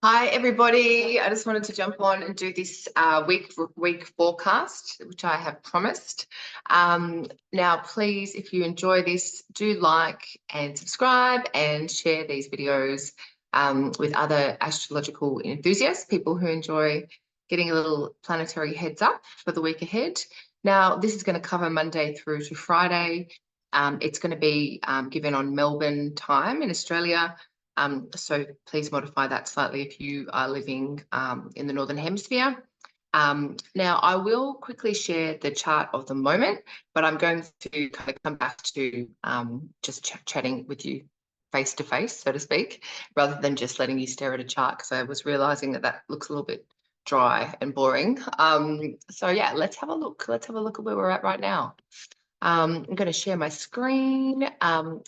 Hi, everybody. I just wanted to jump on and do this week forecast, which I have promised. Now, please, if you enjoy this, do like and subscribe and share these videos with other astrological enthusiasts, people who enjoy getting a little planetary heads up for the week ahead. Now, this is going to cover Monday through to Friday. It's going to be given on Melbourne time in Australia. So please modify that slightly if you are living in the Northern Hemisphere. Now, I will quickly share the chart of the moment, but I'm going to kind of come back to just chatting with you face to face, so to speak, rather than just letting you stare at a chart, because I was realizing that that looks a little bit dry and boring. So yeah, let's have a look. Let's have a look at where we're at right now. I'm going to share my screen.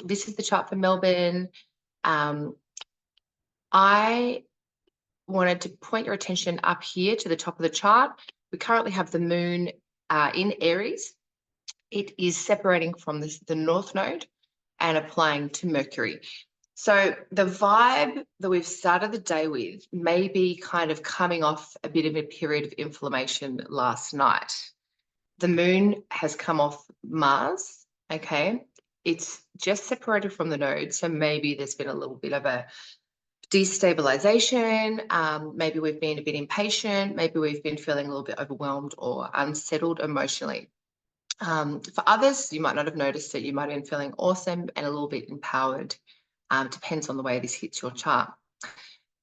This is the chart for Melbourne. I wanted to point your attention up here to the top of the chart. We currently have the moon in Aries. It is separating from the North Node and applying to Mercury. So the vibe that we've started the day with may be kind of coming off a bit of a period of inflammation last night. The moon has come off Mars, okay? It's just separated from the node, so maybe there's been a little bit of a destabilization. Maybe we've been a bit impatient. Maybe we've been feeling a little bit overwhelmed or unsettled emotionally. For others, you might not have noticed that you might have been feeling awesome and a little bit empowered. Depends on the way this hits your chart.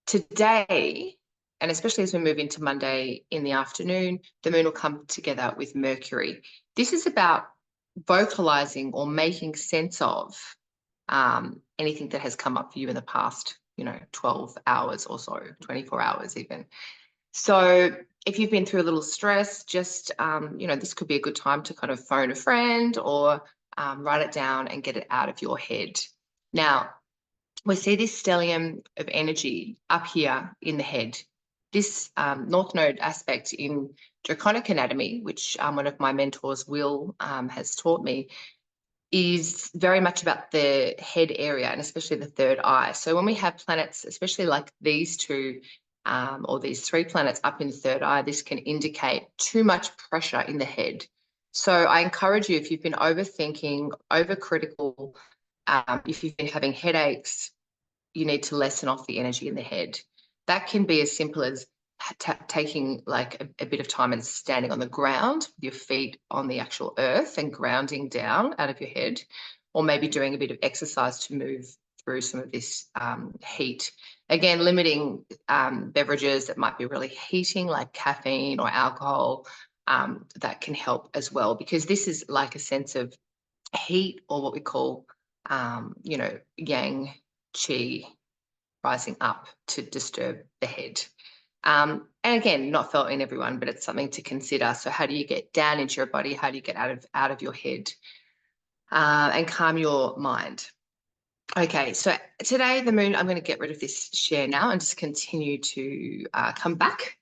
Today, and especially as we move into Monday in the afternoon, the moon will come together with Mercury. This is about vocalizing or making sense of anything that has come up for you in the past 12 hours or so, 24 hours even. So if you've been through a little stress, just, this could be a good time to kind of phone a friend or write it down and get it out of your head. Now, we see this stellium of energy up here in the head. This North Node aspect in Draconic Anatomy, which one of my mentors, Will, has taught me, is very much about the head area and especially the third eye. So when we have planets, especially like these two or these three planets up in the third eye, this can indicate too much pressure in the head. So I encourage you, if you've been overthinking, overcritical, if you've been having headaches, you need to lessen off the energy in the head. That can be as simple as taking like a bit of time and standing on the ground with your feet on the actual earth and grounding down out of your head, or maybe doing a bit of exercise to move through some of this heat. Again, limiting beverages that might be really heating, like caffeine or alcohol, that can help as well, because this is like a sense of heat, or what we call, yang chi rising up to disturb the head. And again, not felt in everyone, but it's something to consider. So how do you get down into your body? How do you get out of your head and calm your mind? Okay, so today the moon, I'm going to get rid of this share now and just continue to come back.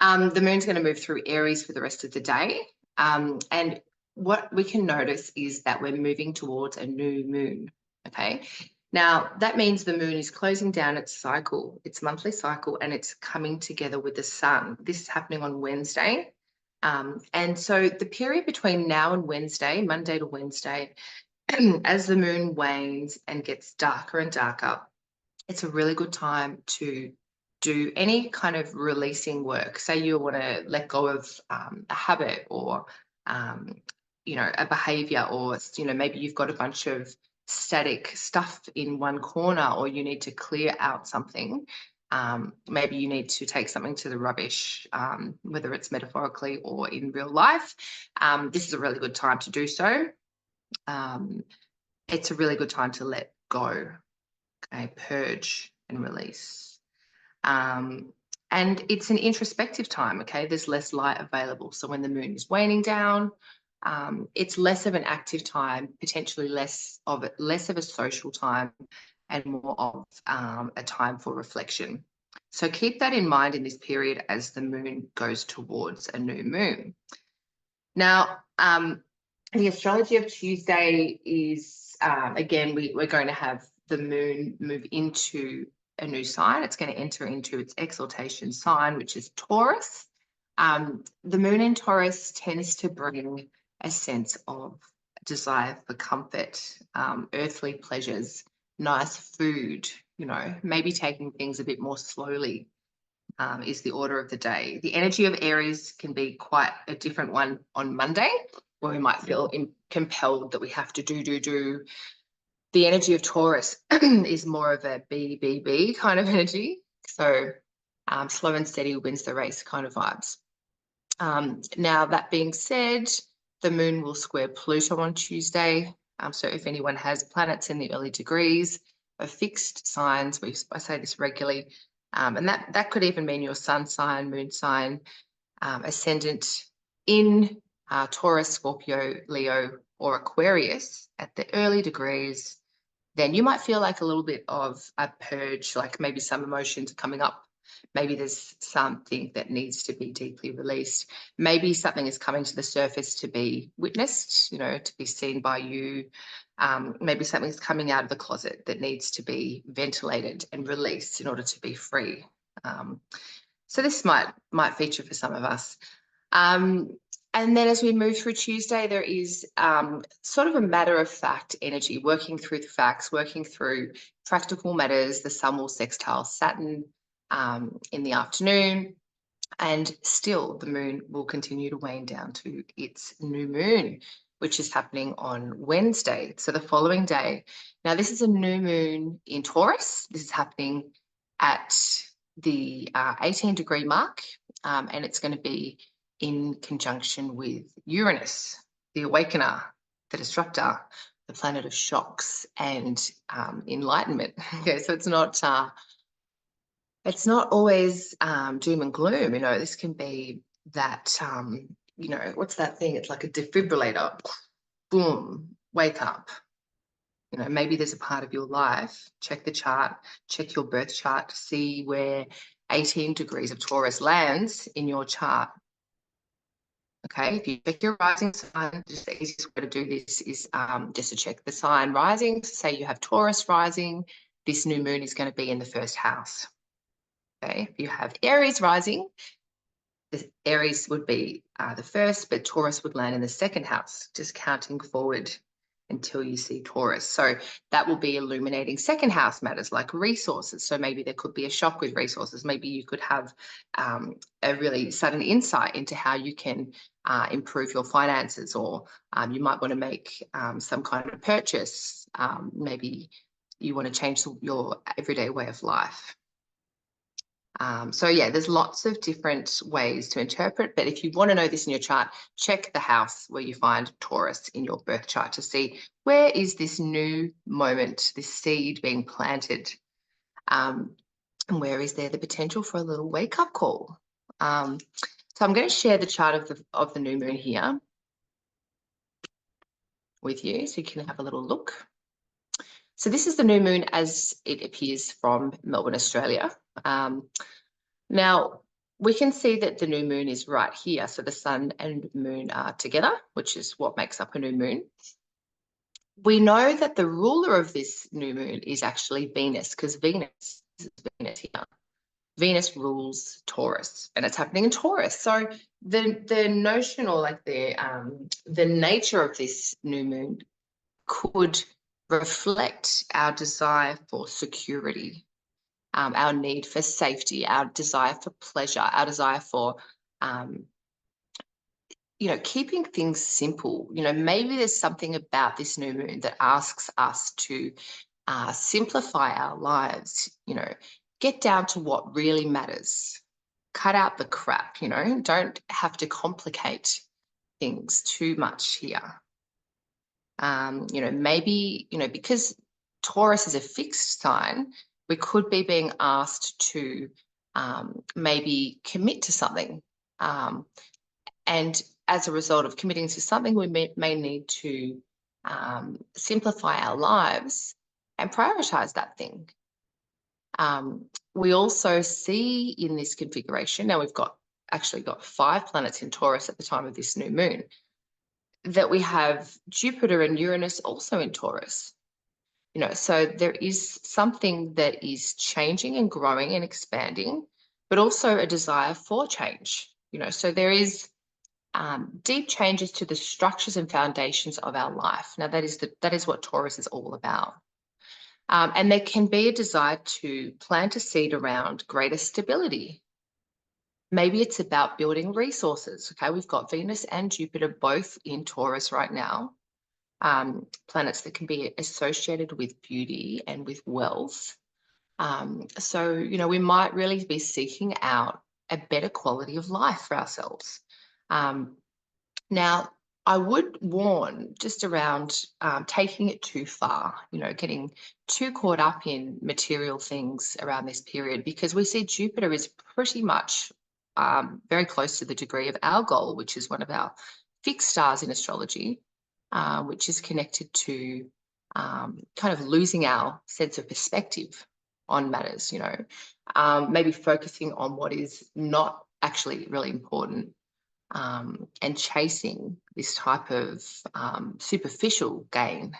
The moon's going to move through Aries for the rest of the day. And what we can notice is that we're moving towards a new moon, okay? Now, that means the moon is closing down its cycle, its monthly cycle, and it's coming together with the sun. This is happening on Wednesday. And so the period between now and Wednesday, Monday to Wednesday, as the moon wanes and gets darker and darker, it's a really good time to do any kind of releasing work. Say you want to let go of a habit or, a behavior, or, maybe you've got a bunch of static stuff in one corner, or you need to clear out something. Maybe you need to take something to the rubbish, whether it's metaphorically or in real life. This is a really good time to do so. It's a really good time to let go, okay, purge and release. And it's an introspective time, okay? There's less light available. So when the moon is waning down, it's less of an active time, potentially less of a social time, and more of a time for reflection. So keep that in mind in this period as the moon goes towards a new moon. Now, the astrology of Tuesday is, again, we're going to have the moon move into a new sign. It's going to enter into its exaltation sign, which is Taurus. The moon in Taurus tends to bring a sense of desire for comfort, earthly pleasures, nice food, maybe taking things a bit more slowly is the order of the day. The energy of Aries can be quite a different one on Monday, where we might feel compelled that we have to do. The energy of Taurus is more of a be kind of energy. So slow and steady wins the race kind of vibes. Now, that being said, the moon will square Pluto on Tuesday. So if anyone has planets in the early degrees of fixed signs, I say this regularly, and that could even mean your sun sign, moon sign, ascendant in Taurus, Scorpio, Leo, or Aquarius at the early degrees, then you might feel like a little bit of a purge, like maybe some emotions are coming up. Maybe there's something that needs to be deeply released. Maybe something is coming to the surface to be witnessed, to be seen by you. Maybe something's coming out of the closet that needs to be ventilated and released in order to be free. So this might feature for some of us. And then as we move through Tuesday, there is sort of a matter-of-fact energy, working through the facts, working through practical matters. The sun will sextile Saturn in the afternoon, and still the moon will continue to wane down to its new moon, which is happening on Wednesday, so the following day. Now, this is a new moon in Taurus. This is happening at the 18-degree mark, and it's going to be in conjunction with Uranus, the awakener, the disruptor, the planet of shocks and enlightenment. Okay, so it's not always doom and gloom. This can be that, what's that thing? It's like a defibrillator. Boom, wake up. Maybe there's a part of your life, check the chart, check your birth chart to see where 18 degrees of Taurus lands in your chart. Okay, if you check your rising sign, just the easiest way to do this is just to check the sign rising. Say you have Taurus rising, this new moon is going to be in the first house. Okay, if you have Aries rising, the Aries would be the first, but Taurus would land in the second house, just counting forward until you see Taurus. So that will be illuminating second house matters like resources. So maybe there could be a shock with resources. Maybe you could have a really sudden insight into how you can improve your finances, or you might want to make some kind of purchase. Maybe you want to change your everyday way of life. So yeah, there's lots of different ways to interpret, but if you want to know this in your chart, check the house where you find Taurus in your birth chart to see where is this new moment, this seed being planted, and where is there the potential for a little wake-up call. So I'm going to share the chart of the new moon here with you so you can have a little look. So this is the new moon as it appears from Melbourne, Australia. Now, we can see that the new moon is right here. So the sun and moon are together, which is what makes up a new moon. We know that the ruler of this new moon is actually Venus, because Venus is Venus here. Venus rules Taurus, and it's happening in Taurus. So the notion, or like the nature of this new moon could reflect our desire for security, our need for safety, our desire for pleasure, our desire for, keeping things simple. Maybe there's something about this new moon that asks us to simplify our lives, get down to what really matters, cut out the crap, don't have to complicate things too much here. Maybe, because Taurus is a fixed sign, we could be being asked to maybe commit to something. And as a result of committing to something, we may need to simplify our lives and prioritize that thing. We also see in this configuration, now we've actually got 5 planets in Taurus at the time of this new moon, that we have Jupiter and Uranus also in Taurus. So there is something that is changing and growing and expanding, but also a desire for change. So there is deep changes to the structures and foundations of our life. Now, that is what Taurus is all about. And there can be a desire to plant a seed around greater stability. Maybe it's about building resources. Okay, we've got Venus and Jupiter both in Taurus right now. Planets that can be associated with beauty and with wealth. So, we might really be seeking out a better quality of life for ourselves. Now, I would warn just around taking it too far, getting too caught up in material things around this period, because we see Jupiter is pretty much very close to the degree of our goal, which is one of our fixed stars in astrology, which is connected to kind of losing our sense of perspective on matters, maybe focusing on what is not actually really important. And chasing this type of superficial gain,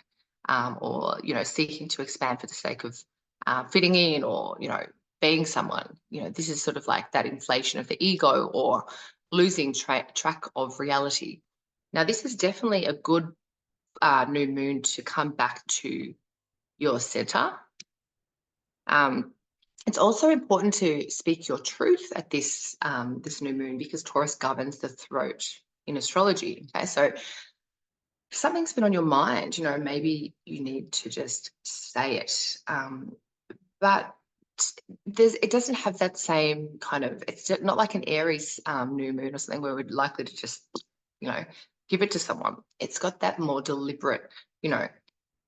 or seeking to expand for the sake of fitting in, or being someone. This is sort of like that inflation of the ego, or losing track of reality. Now, this is definitely a good new moon to come back to your center. It's also important to speak your truth at this new moon, because Taurus governs the throat in astrology. Okay, so if something's been on your mind, maybe you need to just say it. But it doesn't have that same kind of, it's not like an Aries new moon or something where we're likely to just, give it to someone. It's got that more deliberate,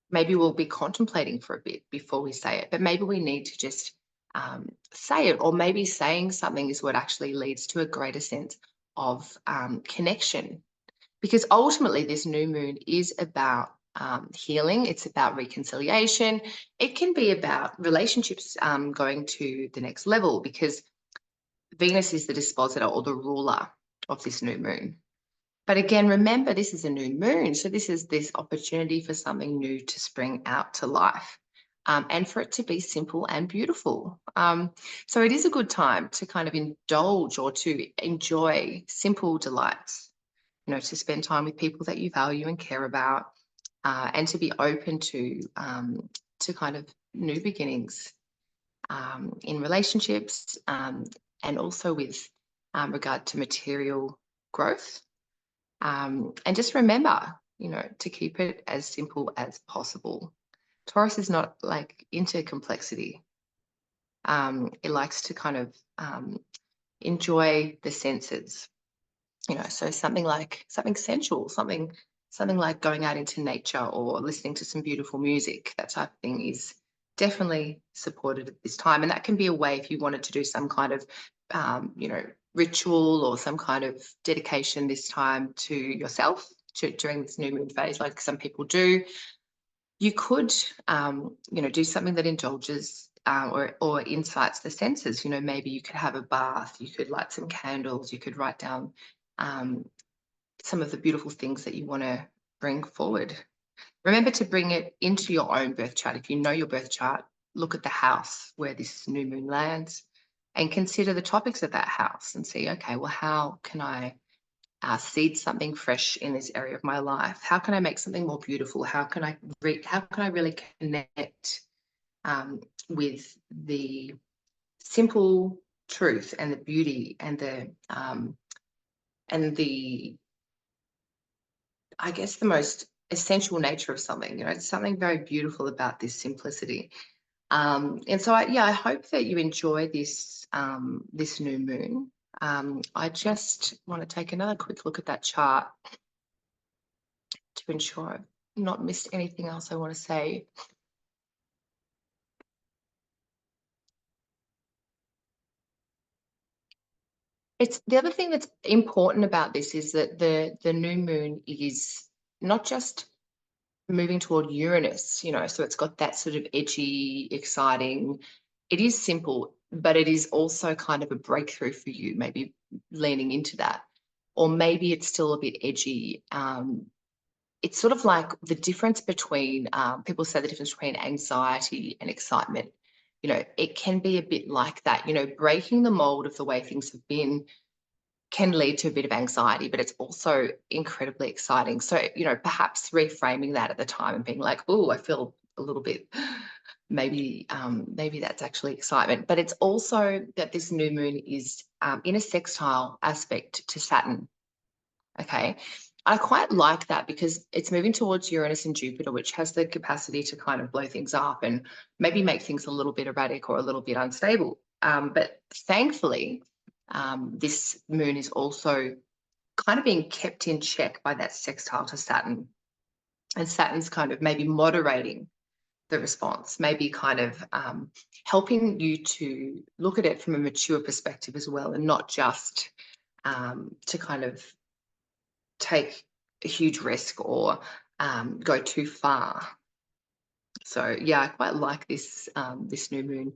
maybe we'll be contemplating for a bit before we say it, but maybe we need to just say it, or maybe saying something is what actually leads to a greater sense of connection. Because ultimately, this new moon is about healing. It's about reconciliation. It can be about relationships going to the next level, because Venus is the dispositor or the ruler of this new moon. But again, remember, this is a new moon. So this is this opportunity for something new to spring out to life, and for it to be simple and beautiful. So it is a good time to kind of indulge or to enjoy simple delights, to spend time with people that you value and care about, and to be open to kind of new beginnings in relationships, and also with regard to material growth. And just remember, to keep it as simple as possible. Taurus is not like into complexity. It likes to kind of enjoy the senses, so something sensual, something like going out into nature or listening to some beautiful music. That type of thing is definitely supported at this time. And that can be a way, if you wanted to do some kind of, ritual or some kind of dedication this time to yourself during this new moon phase, like some people do. You could, do something that indulges or incites the senses. Maybe you could have a bath, you could light some candles, you could write down some of the beautiful things that you want to bring forward. Remember to bring it into your own birth chart. If you know your birth chart, look at the house where this new moon lands and consider the topics of that house and see, okay, well, how can I seed something fresh in this area of my life? How can I make something more beautiful? How can I really connect with the simple truth and the beauty and the I guess the most essential nature of something? It's something very beautiful about this simplicity. And so I hope that you enjoy this this new moon. I just want to take another quick look at that chart to ensure I've not missed anything else I want to say. It's the other thing that's important about this is that the new moon is not just moving toward Uranus, so it's got that sort of edgy, exciting. It is simple, but it is also kind of a breakthrough for you, maybe leaning into that. Or maybe it's still a bit edgy, it's sort of like the difference between, people say the difference between anxiety and excitement. You know, it can be a bit like that, you know, breaking the mold of the way things have been can lead to a bit of anxiety, but it's also incredibly exciting. So, you know, perhaps reframing that at the time and being like, oh, I feel a little bit, maybe that's actually excitement. But it's also that this new moon is in a sextile aspect to Saturn. Okay. I quite like that because it's moving towards Uranus and Jupiter, which has the capacity to kind of blow things up and maybe make things a little bit erratic or a little bit unstable. But thankfully, this moon is also kind of being kept in check by that sextile to Saturn. And Saturn's kind of maybe moderating the response, maybe kind of helping you to look at it from a mature perspective as well, and not just to kind of take a huge risk or go too far. So yeah, I quite like this this new moon.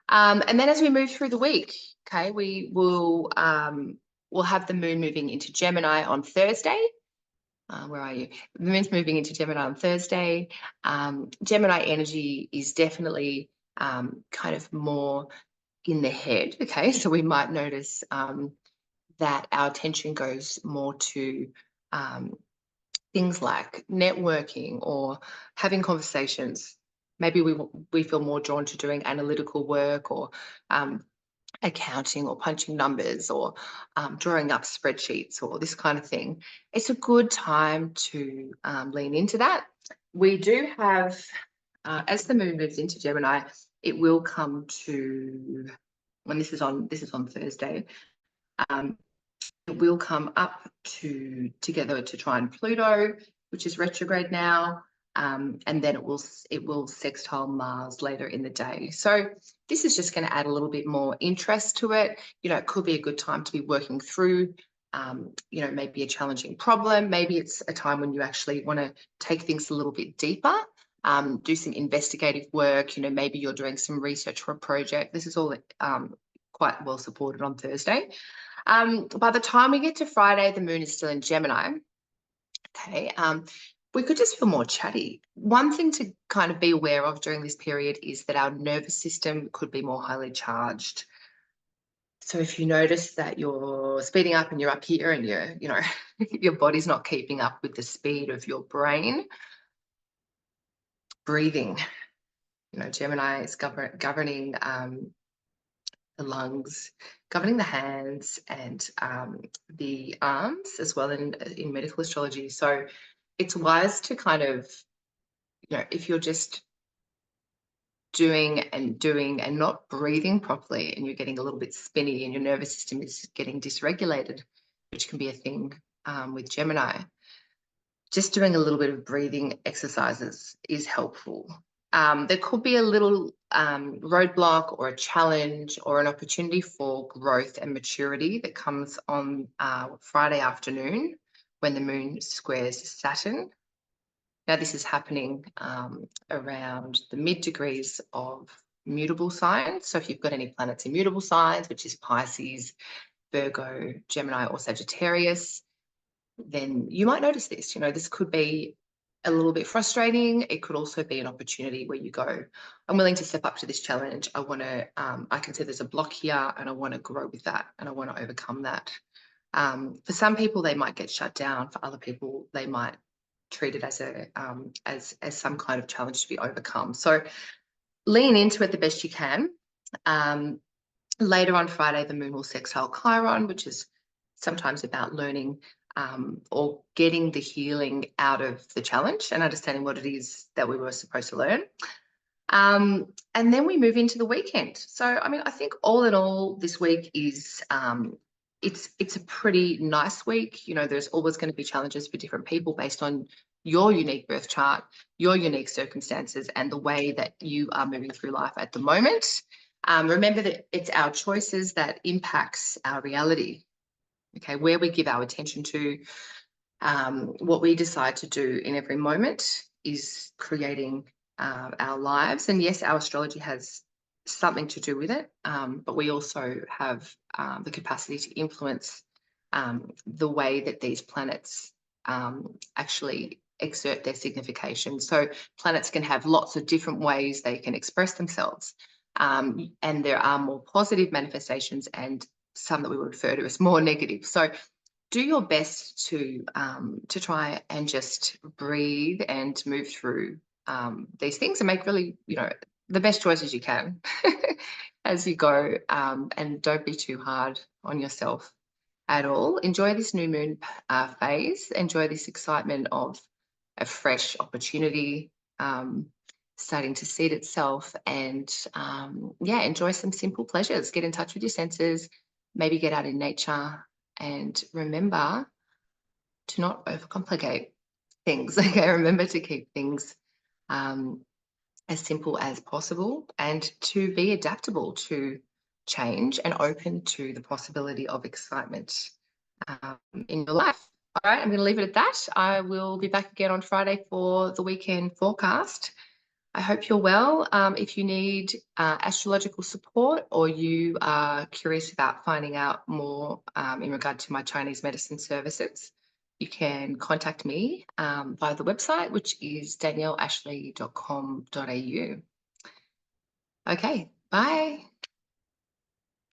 And then as we move through the week, okay, we will we'll have the moon moving into Gemini on Thursday. Where are you? The moon's moving into Gemini on Thursday. Gemini energy is definitely kind of more in the head. Okay, so we might notice that our attention goes more to things like networking or having conversations. Maybe we feel more drawn to doing analytical work or accounting or punching numbers or drawing up spreadsheets or this kind of thing. It's a good time to lean into that. We do have, as the moon moves into Gemini, it will come to, when this is on Thursday, it will come up together to trine Pluto, which is retrograde now, and then it will sextile Mars later in the day. So this is just going to add a little bit more interest to it. You know, it could be a good time to be working through, you know, maybe a challenging problem. Maybe it's a time when you actually want to take things a little bit deeper, do some investigative work. You know, maybe you're doing some research for a project. This is all quite well supported on Thursday. By the time we get to Friday, the moon is still in Gemini. Okay. We could just feel more chatty. One thing to kind of be aware of during this period is that our nervous system could be more highly charged. So if you notice that you're speeding up and you're up here and you know, your body's not keeping up with the speed of your brain, breathing, you know, Gemini is governing the lungs, governing the hands and the arms as well in medical astrology. So it's wise to kind of, you know, if you're just doing and not breathing properly and you're getting a little bit spinny and your nervous system is getting dysregulated, which can be a thing with Gemini, just doing a little bit of breathing exercises is helpful. There could be a little roadblock or a challenge or an opportunity for growth and maturity that comes on Friday afternoon when the moon squares Saturn. Now, this is happening around the mid-degrees of mutable signs. So if you've got any planets in mutable signs, which is Pisces, Virgo, Gemini, or Sagittarius, then you might notice this. You know, this could be a little bit frustrating. It could also be an opportunity where you go, I'm willing to step up to this challenge. I want to, I can see there's a block here and I want to grow with that and I want to overcome that. For some people, they might get shut down. For other people, they might treat it as a as some kind of challenge to be overcome. So lean into it the best you can. Later on Friday, the moon will sextile Chiron, which is sometimes about learning or getting the healing out of the challenge and understanding what it is that we were supposed to learn. And then we move into the weekend. So, I mean, I think all in all, this week is it's a pretty nice week. You know, there's always going to be challenges for different people based on your unique birth chart, your unique circumstances, and the way that you are moving through life at the moment. Remember that it's our choices that impacts our reality. Okay, where we give our attention to, what we decide to do in every moment is creating our lives. And yes, our astrology has something to do with it, but we also have the capacity to influence the way that these planets actually exert their signification. So planets can have lots of different ways they can express themselves. And there are more positive manifestations and some that we would refer to as more negative. So do your best to try and just breathe and move through these things and make really, the best choices you can as you go, and don't be too hard on yourself at all. Enjoy this new moon phase. Enjoy this excitement of a fresh opportunity starting to seed itself, and enjoy some simple pleasures. Get in touch with your senses, maybe get out in nature, and remember to not overcomplicate things. Okay, remember to keep things as simple as possible, and to be adaptable to change and open to the possibility of excitement in your life. All right, I'm going to leave it at that. I will be back again on Friday for the weekend forecast. I hope you're well. If you need astrological support, or you are curious about finding out more in regard to my Chinese medicine services, you can contact me via the website, which is danielleashley.com.au. Okay, bye.